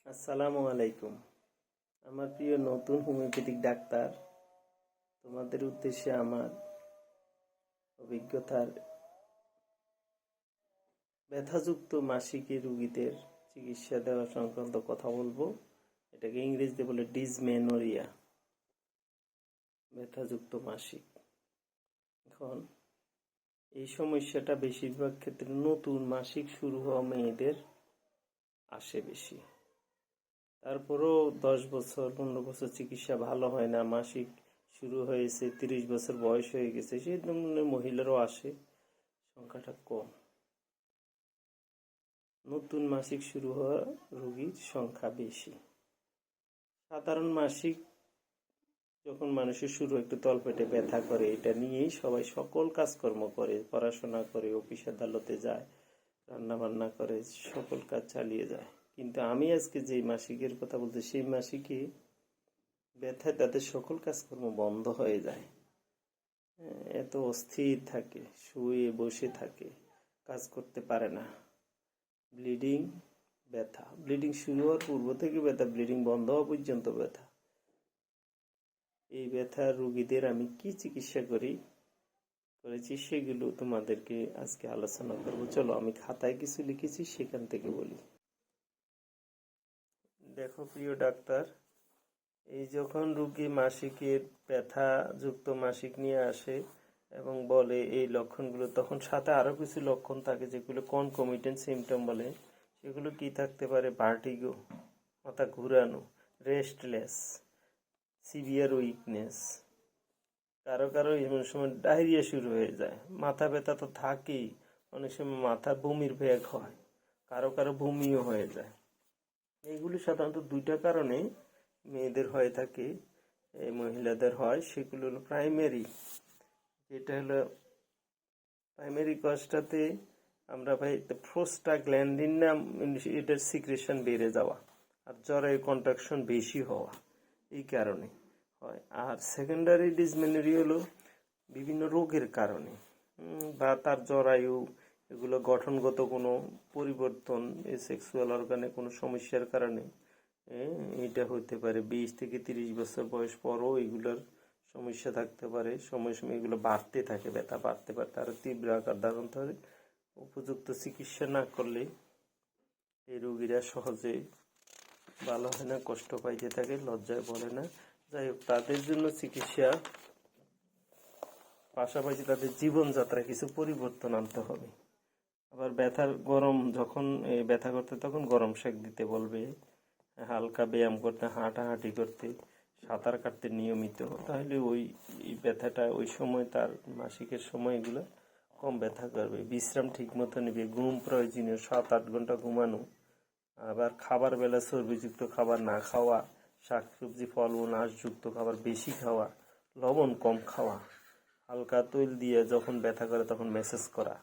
আসসালামু আলাইকুম। আমার প্রিয় নতুন হোমিওপ্যাথিক ডাক্তার, তোমাদের উদ্দেশ্যে আমার অভিজ্ঞতার ব্যথাযুক্ত মাসিকের রোগীদের চিকিৎসা দেওয়া সংক্রান্ত কথা বলবো। এটাকে ইংরেজিতে বলে ডিসমেনোরিয়া, ব্যথাযুক্ত মাসিক। এখন এই সমস্যাটা বেশিরভাগ ক্ষেত্রে নতুন মাসিক শুরু হওয়া মেয়েদের আসে বেশি। তারপরও 10 বছর 15 বছর চিকিৎসা ভালো হয় না, মাসিক শুরু হয়েছে, 30 বছর বয়স হয়ে গেছে, সেই ধরনের মহিলারও আসে, সংখ্যাটা কম। নতুন মাসিক শুরু হওয়া রোগীর সংখ্যা বেশি। সাধারণ মাসিক যখন মানুষের শুরু একটু তলপেটে ব্যথা করে, এটা নিয়েই সবাই সকল কাজকর্ম করে, পড়াশোনা করে, অফিস আদালতে যায়, রান্না বান্না করে, সকল কাজ চালিয়ে যায়। কিন্তু আমি আজকে যে মাসিকের কথা বলতে, সেই মাসিকে ব্যথায় তাদের সকল কাজকর্ম বন্ধ হয়ে যায়। এত অস্থির থাকে, শুয়ে বসে থাকে, কাজ করতে পারে না। ব্লিডিং, ব্যথা, ব্লিডিং শুরু হওয়ার পূর্ব থেকে ব্যথা, ব্লিডিং বন্ধ হওয়া পর্যন্ত ব্যথা। এই ব্যথার রোগীদের আমি কি চিকিৎসা করেছি সেগুলো তোমাদেরকে আজকে আলোচনা করবো। চলো, আমি খাতায় কিছু লিখেছি, সেখান থেকে বলি। দেখো প্রিয় ডাক্তার, এই যখন রোগী মাসিকের ব্যথা যুক্ত মাসিক নিয়ে আসে এবং বলে এই লক্ষণগুলো, তখন সাথে আরো কিছু লক্ষণ থাকে যেগুলো কনকমিটেন্ট সিমটম বলে। সেগুলো কি থাকতে পারে? ভার্টিগো, মাথা ঘুরানো, রেস্টলেস, সিভিয়ার উইকনেস, কারো কারো এমন সময় ডায়রিয়া শুরু হয়ে যায়। মাথা ব্যথা তো থাকেই, অনেক সময় মাথা বমির বেগ হয়, কারো কারো বমিও হয়ে যায়। এইগুলি সাধারণত দুইটা কারণে মেয়েদের হয়ে থাকে, এই মহিলাদের হয়। সেগুলো হলো প্রাইমারি, যেটা হলো প্রাইমারি কজটাতে আমরা পাই প্রোস্টাগ্ল্যান্ডিন নাম, এটার সিক্রেশন বেড়ে যাওয়া আর জ্বরের কন্ট্রাকশন বেশি হওয়া, এই কারণে হয়। আর সেকেন্ডারি ডিসমেনোরিয়া হলো বিভিন্ন রোগের কারণে বা তার জরায়ু, এগুলো গঠনগত কোনো পরিবর্তন, সেক্সুয়াল অর্গানে কোনো সমস্যার কারণে এটা হতে পারে। 20 থেকে 30 বছর বয়স পরও এগুলোর সমস্যা থাকতে পারে। সময় সময় এগুলো বাড়তে থাকে, ব্যথা বাড়তে বাড়তে আরো তীব্র আকার ধারণ করে। উপযুক্ত চিকিৎসা না করলে এই রোগীরা সহজে ভালো হয় না, কষ্ট পাইতে থাকে, লজ্জায় বলে না। যাই হোক, তাদের জন্য চিকিৎসা পাশাপাশি তাদের জীবনযাত্রা কিছু পরিবর্তন আনতে হবে। আবার ব্যথার গরম যখন ব্যথা করতে, তখন গরম সেক দিতে বলবে, হালকা ব্যায়াম করতে, হাঁটাহাঁটি করতে, সাঁতার কাটতে নিয়মিত। তাহলে ওই ব্যথাটা ওই সময়, তার মাসিকের সময় এগুলো কম ব্যথা করবে। বিশ্রাম ঠিক মতো নেবে, ঘুম প্রয়োজনীয়, 7-8 ঘন্টা ঘুমানো। আবার খাবার বেলা চর্বিযুক্ত খাবার না খাওয়া, শাকসবজি ফলমূল আঁশযুক্ত খাবার বেশি খাওয়া, লবণ কম খাওয়া, হালকা তৈল দিয়ে যখন ব্যথা করে তখন ম্যাসেজ করা,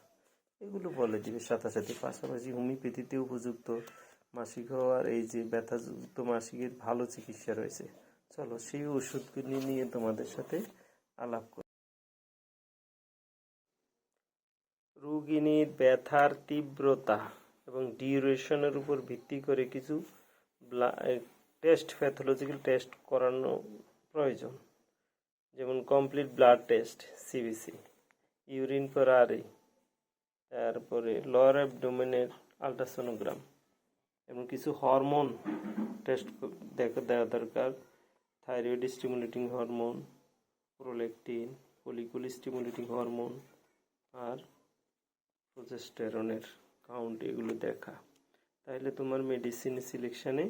এগুলো বলে দিবে। সাথে সাথে পাশাপাশি হোমিওপ্যাথিতে উপযুক্ত মাসিক হওয়ার, এই যে ব্যথাযুক্ত মাসিকের ভালো চিকিৎসা রয়েছে। চলো সেই ওষুধগুলি নিয়ে তোমাদের সাথে আলাপ করি। রোগিনীর ব্যথার তীব্রতা এবং ডিউরেশনের উপর ভিত্তি করে কিছু টেস্ট, প্যাথোলজিক্যাল টেস্ট করানো প্রয়োজন। যেমন complete blood test, CBC, urine for RE, তারপরে লোয়ার অ্যাবডোমেনের আলট্রাসোনোগ্রাম, এবং কিছু হরমোন টেস্ট দেওয়া দরকার। Thyroid stimulating hormone, prolactin, follicle stimulating hormone আর প্রোজেস্টেরনের কাউন্ট, এগুলো দেখা। তাহলে তোমার মেডিসিন সিলেকশনে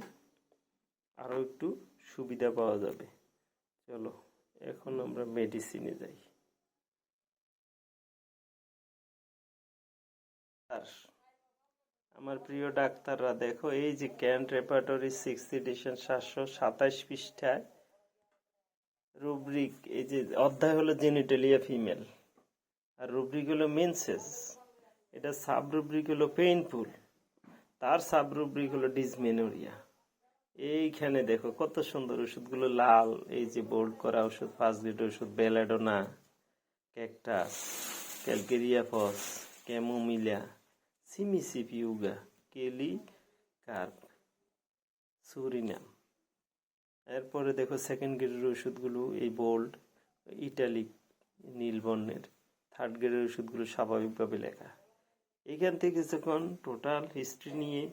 আরও একটু সুবিধা পাওয়া যাবে। চলো এখন আমরা মেডিসিনে যাই। আমার প্রিয় ডাক্তাররা, দেখো এই যে ক্যান্ট রেপার্টরি 6th এডিশন 727 পৃষ্ঠায় রুব্রিক, এই যে অধ্যায় হলো জেনিটালিয়া ফিমেল, আর রুব্রিক হলো মেন্সেস, এটা সাব রুব্রিক হলো পেইনফুল, তার সাব রুব্রিক হলো ডিসমেনোরিয়া। এইখানে দেখো কত সুন্দর ওষুধগুলো লাল, এই যে বোল্ড করা ওষুধ, 5 গ্রেড ওষুধ: belladonna, cactus, calcarea phos, chamomilla, cimicifuga, kali carb, সুরিনাম। এরপরে দেখো সেকেন্ড গ্রেডের ওষুধগুলো এই বোল্ড, ইটালিক, নীল বর্ণের। থার্ড গ্রেডের ওষুধগুলো স্বাভাবিকভাবে লেখা। এখান থেকে যখন টোটাল হিস্ট্রি নিয়ে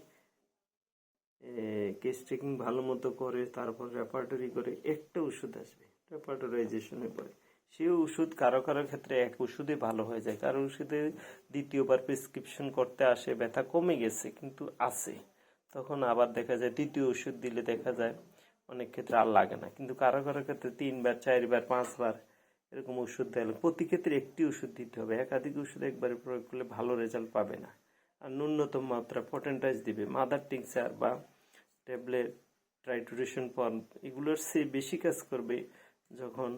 কেস টেকিং ভালো মতো করে তারপর রেপার্টরি করে একটা ওষুধ আসবে রেপার্টরাইজেশনের পরে। সেই ওষুধ কারো কারো ক্ষেত্রে এক ওষুধে ভালো হয়ে যায়, কারো ওষুধে দ্বিতীয়বার প্রেসক্রিপশন করতে আসে, ব্যথা কমে গেছে কিন্তু আছে, তখন আবার দেখা যায় তৃতীয় ওষুধ দিলে দেখা যায় অনেক ক্ষেত্রে আর লাগে না। কিন্তু কারো কারো ক্ষেত্রে 3বার 4বার 5বার এরকম ওষুধ দেয়। প্রতি ক্ষেত্রে একটি ওষুধ দিতে হবে, একাধিক ওষুধ একবারে প্রয়োগ করলে ভালো রেজাল্ট পাবে না। আর ন্যূনতম মাত্রা পটেন্টাইজ দিবে। মাদার টিংচার বা ট্যাবলেট, ট্রাইটুরেশন ফর্ম এগুলোর চেয়ে বেশি কাজ করবে যখন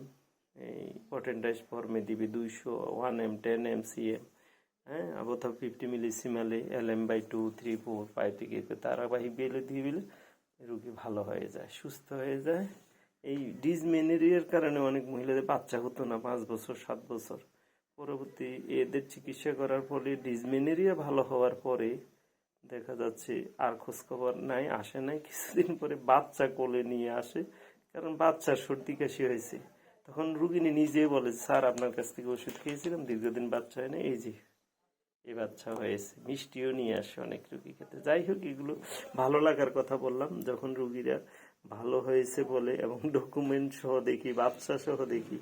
এই পটেন্টাইজ ফর্মে দিবে 200, 1M, 10M, CM, হ্যাঁ, অথবা 50 মিলিসিমালে LM/2, 3, 4, 5 থেকে ধারাবাহিক বেলে দিয়ে দিলে রোগী ভালো হয়ে যায়, সুস্থ হয়ে যায়। এই ডিসমেনোরিয়ার কারণে অনেক মহিলাদের বাচ্চা হতো না 5 বছর 7 বছর। পরবর্তী এদের চিকিৎসা করার ফলে ডিসমেনোরিয়া ভালো হওয়ার পরে দেখা যাচ্ছে আর খোঁজখবর নাই, আসে নাই। কিছুদিন পরে বাচ্চা কোলে নিয়ে আসে, কারণ বাচ্চার সর্দি কাশি হয়েছে। তখন রুগিনী নিজে বলে, স্যার আপনার কাছ থেকে ওষুধ খেয়েছিলাম, দীর্ঘদিন বাচ্চা হয় না, এই যে এই বাচ্চা হয়েছে। মিষ্টিও নিয়ে আসে অনেক রুগী ক্ষেত্রে। যাই হোক, এগুলো ভালো লাগার কথা বললাম যখন রুগীরা ভালো হয়েছে বলে এবং ডকুমেন্ট সহ দেখি, বাচ্চা সহ দেখি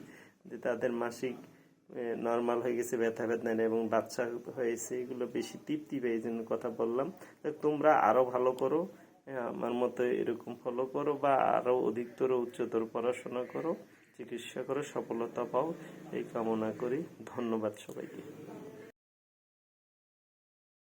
যে তাদের মাসিক নর্মাল হয়ে গেছে, ব্যথা বেদনা নেই এবং বাচ্চা হয়েছে, এগুলো বেশি তৃপ্তি পাই। এই জন্য কথা বললাম। তোমরা আরো ভালো করো, আমার মতো এরকম ফলো করো বা আরো অধিকতর উচ্চতর পড়াশোনা করো, চিকিৎসা করো, সফলতা পাও, এই কামনা করি। ধন্যবাদ সবাইকে।